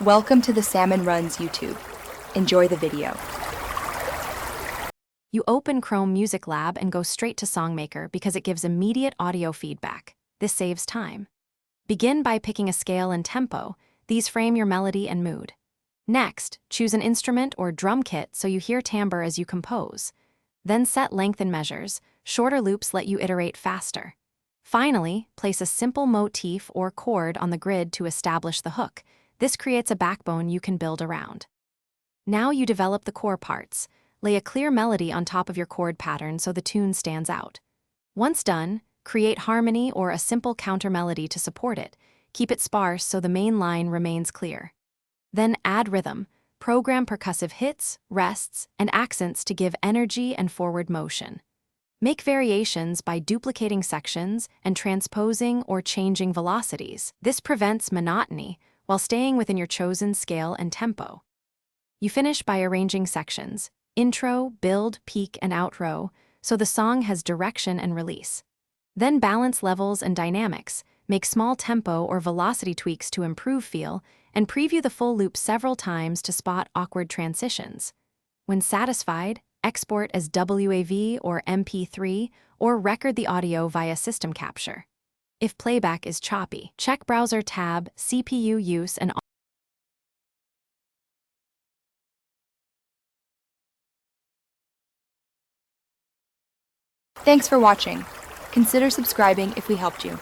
Welcome to the Salmon Runs YouTube. Enjoy the video. You open Chrome Music Lab and go straight to Songmaker because it gives immediate audio feedback. This saves time. Begin by picking a scale and tempo. These frame your melody and mood. Next, choose an instrument or drum kit so you hear timbre as you compose. Then set length and measures. Shorter loops let you iterate faster. Finally, place a simple motif or chord on the grid to establish the hook. This creates a backbone you can build around. Now you develop the core parts. Lay a clear melody on top of your chord pattern so the tune stands out. Once done, create harmony or a simple counter melody to support it. Keep it sparse so the main line remains clear. Then add rhythm. Program percussive hits, rests, and accents to give energy and forward motion. Make variations by duplicating sections and transposing or changing velocities. This prevents monotony while staying within your chosen scale and tempo. You finish by arranging sections, intro, build, peak, and outro, so the song has direction and release. Then balance levels and dynamics, make small tempo or velocity tweaks to improve feel, and preview the full loop several times to spot awkward transitions. When satisfied, export as WAV or MP3, or record the audio via system capture. If playback is choppy, check Browser tab, CPU use, and Thanks for watching. Consider subscribing if we helped you.